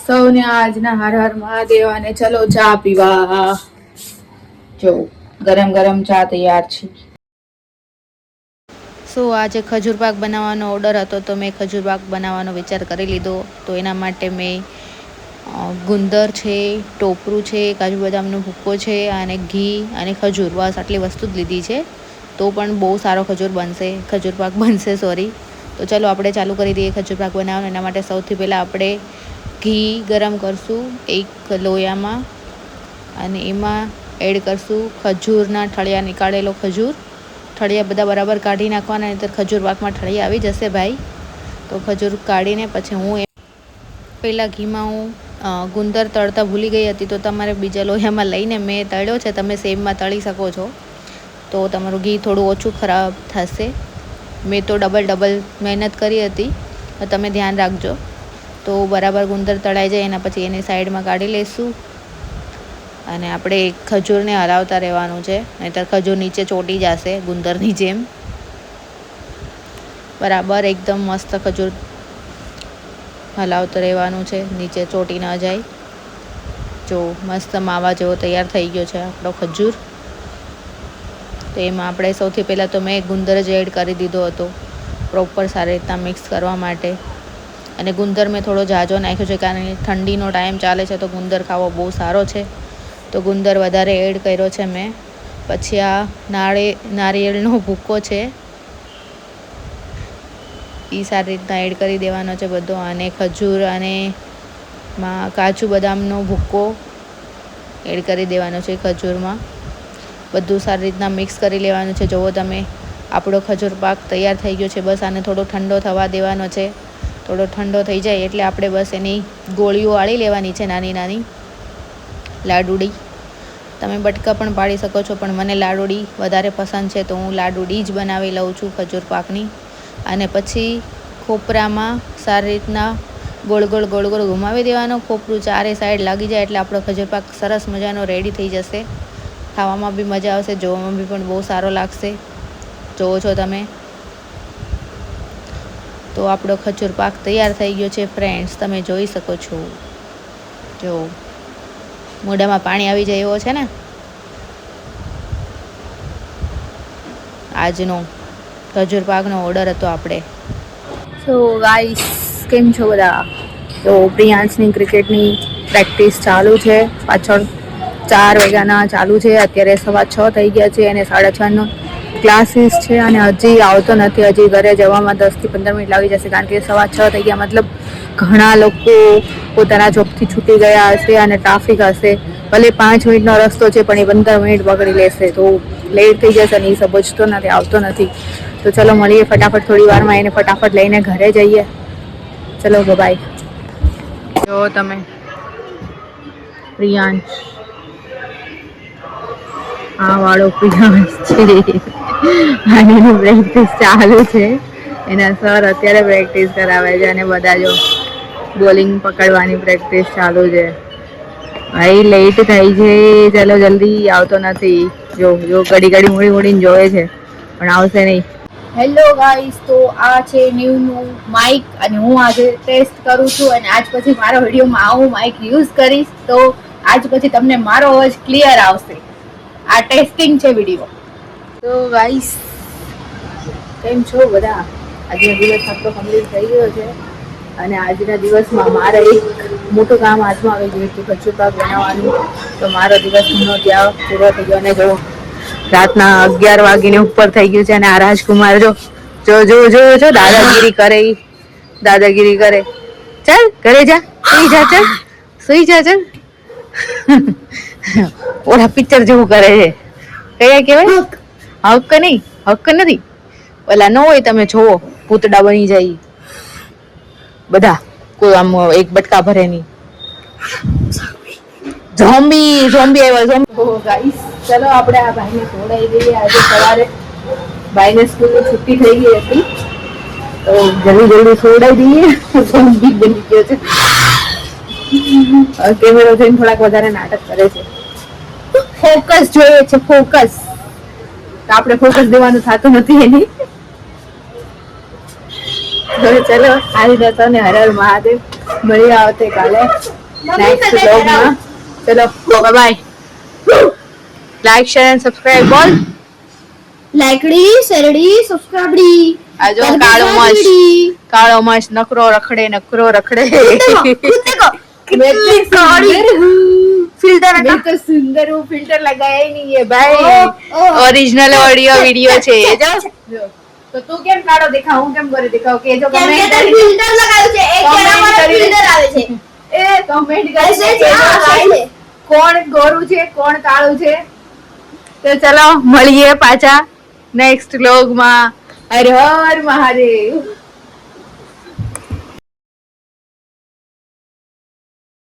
સૌને આજના હર હર મહાદેવ અને ચલો ચા પીવા. જો ગરમ ગરમ ચા તૈયાર છે. આજે ખજૂર પાક બનાવવાનો ઓર્ડર હતો તો મેં ખજૂર પાક બનાવવાનો વિચાર કરી લીધો. તો એના માટે મેં ગુંદર છે, ટોપરું છે, કાજુ બદામનો ભૂક્કો છે અને ઘી અને ખજૂર, બસ આટલી વસ્તુ જ લીધી છે. તો પણ બહુ સારો ખજૂર પાક બનશે સોરી. તો ચલો આપણે ચાલુ કરી દઈએ ખજૂર પાક બનાવવાનું. એના માટે સૌથી પહેલાં આપણે ઘી ગરમ કરશું એક લોયામાં અને એમાં એડ કરશું ખજૂરના ઠળિયા, નીકાળેલો ખજૂર. ઠળિયા બધા બરાબર કાઢી નાખવાના, નહીં તો ખજૂર પાકમાં ઠળિયા આવી જશે ભાઈ. તો ખજૂર કાઢીને પછી હું પહેલાં ઘીમાં ગુંદર તળતા ભૂલી ગઈ હતી, તો તમારે બીજા લોહીમાં લઈને મેં તળ્યો છે. તમે સેમમાં તળી શકો છો તો તમારું ઘી થોડું ઓછું ખરાબ થશે. મેં તો ડબલ મહેનત કરી હતી, તો તમે ધ્યાન રાખજો. તો બરાબર ગુંદર તળાઈ જાય એના પછી એને સાઈડમાં કાઢી લઈશું અને આપણે ખજૂરને હલાવતા રહેવાનું છે, નહીંતર ખજૂર નીચે ચોંટી જશે ગુંદરની જેમ. બરાબર એકદમ મસ્ત ખજૂર હલાવતું રહેવાનું છે, નીચે ચોંટી ન જાય. જો મસ્ત માવા જેવો તૈયાર થઈ ગયો છે આપણો ખજૂર. તો એમાં આપણે સૌથી પહેલાં તો મેં ગુંદર જ એડ કરી દીધો હતો પ્રોપર સારી રીતના મિક્સ કરવા માટે. અને ગુંદર મેં થોડો ઝાઝો નાખ્યો છે કારણ કે ઠંડીનો ટાઈમ ચાલે છે તો ગુંદર ખાવો બહુ સારો છે. તો ગુંદર વધારે એડ કર્યો છે મેં. પછી આ નારિયેળનો ભૂક્કો છે એ સારી રીતના એડ કરી દેવાનો છે બધો. અને ખજૂર અને કાજુ બદામનો ભૂક્કો એડ કરી દેવાનો છે ખજૂરમાં. બધું સારી રીતના મિક્સ કરી લેવાનું છે. જુઓ તમે, આપણો ખજૂર પાક તૈયાર થઈ ગયો છે. બસ આને થોડો ઠંડો થવા દેવાનો છે. થોડો ઠંડો થઈ જાય એટલે આપણે બસ એની ગોળીઓ વાળી લેવાની છે, નાની નાની લાડુડી. તમે બટકા પણ પાડી શકો છો, પણ મને લાડુડી વધારે પસંદ છે તો હું લાડુડી જ બનાવી લઉં છું ખજૂર પાકની. અને પછી ખોપરામાં સારી રીતના ગોળ ગોળ ઘુમાવી દેવાનો. ખોપરું ચારે સાઈડ લાગી જાય એટલે આપણો ખજૂર પાક સરસ મજાનો રેડી થઈ જશે. ખાવામાં બી મજા આવશે, જોવામાં બી પણ બહુ સારો લાગશે. જોવો છો તમે. તો આપણો ખજૂર પાક તૈયાર થઈ ગયો છે ફ્રેન્ડ્સ, તમે જોઈ શકો છો. જો મોઢામાં પાણી આવી જાય એવો છે ને. આજનો ખજૂર પાકનો ઓર્ડર હતો આપણે. સો ગાઈસ, કેમ છો બધા? તો પ્રિયાંશની ક્રિકેટની પ્રેક્ટિસ ચાલુ છે. પાછળ 4 વાગ્યાના ચાલુ છે, અત્યારે 6:15 થઈ ગયા છે અને 6:30નો ક્લાસીસ છે. અને હજી આવતો નથી. હજી ઘરે જવામાં 10 થી 15 મિનિટ લાગી જશે કારણ કે 6:15 થઈ ગયા. મતલબ ઘણા લોકો પોતાના જોબથી છૂટી ગયા હશે અને ટ્રાફિક હશે. ભલે 5 મિનિટનો રસ્તો છે પણ એ 15 મિનિટ પકડી લેશે તો લેટ થઈ જશે અને એ સમજતો નથી, આવતો નથી. તો ચલો મળીએ ફટાફટ, થોડી વારમાં એને ફટાફટ લઈને ઘરે જઈએ. ચલો બાય. જો તમે, પ્રિયાંશ, આ વાળો પ્રિયાંશ છે અને એનું પ્રેક્ટિસ ચાલુ છે. એના સર અત્યારે પ્રેક્ટિસ કરાવે છે અને બધા જો બોલિંગ પકડવાની પ્રેક્ટિસ ચાલુ છે. ભાઈ લેટ થઈ છે, ચલો જલ્દી. આવતો નથી. જો ઘડી મૂડીને જોવે છે પણ આવશે નહીં. હેલો ગાઈસ, તો આ છે ન્યૂનું માઇક અને હું આજે ટેસ્ટ કરું છું અને આજ પછી મારા વિડીયોમાં આવું માઇક યુઝ કરીશ તો આજ પછી તમને મારો અવાજ ક્લિયર આવશે. આ ટેસ્ટિંગ છે વિડીયો. તો ગાઈસ, કેમ છો બધા? આજનો દિવસ આપણો કમ્પ્લીટ થઈ ગયો છે અને આજના દિવસમાં મારે એક મોટું કામ હાથમાં આવી ગયું હતું, ખજૂર પાક બનાવવાનું. તો મારો દિવસ ત્યાં પૂરો થઈ ગયો અને જો રાતના 11 વાગીને ઉપર થઈ ગયું છે અને આ રાજકુમાર જો દાદાગીરી કરે. દાદાગીરી કરે. ચાલ ઘરે જા, સુઈ જા, ચાલ સુઈ જા, ચાલ. ઓલા પિક્ચર જેવું કરે છે. કયા કેવાય? હક નહીં, હક નથી. ઓલા ન હોય, તમે જોવો પૂતળા બની જાય બધા, કોઈ આમ એક બટકા ભરે ની. ઝોમ્બી આવ્યા. ગાઈસ, ચલો આપણે આ ભાઈને ખવડાવી દઈએ. આજે સવારે ભાઈને સ્કૂલની છુટ્ટી થઈ ગઈ હતી તો જલ્દી ખવડાવી દઈએ. ઝોમ્બી બની ગયો છે. કેમેરો જોઈને થોડાક વધારે નાટક કરે છે. ફોકસ જોઈએ છે, ફોકસ. આપણે ફોકસ દેવાનું થતું નથી એની. ચલો આવી જતો ને હર હર મહાદેવ. મળીએ આવતીકાલે નેક્સ્ટ વ્લોગમાં. ચલો bye bye. Like share and subscribe બોલ. લાકડી સરડી સબસ્ક્રાઇબડી આ જો કાળો મસ્ત નકરો રખડે कितनी काली फिल्टर मैं तो सुंदर हूँ फिल्टर लगाया ही नहीं है भाई ओरिजिनल ऑडियो वीडियो છે જો તો તું કેમ કાળો દેખાવ હું કેમ ગોરી દેખાવ કે જો કમેન્ટ ફિલ્ટર લગાવ્યું છે એક કેમેરા પર ફિલ્ટર આવે છે એ કમેન્ટ ऐसे કરીને કોણ ગોરું છે કોણ કાળું છે તો ચલો મળીએ પાછા નેક્સ્ટ વ્લોગ માં. હર હર મહાદેવ.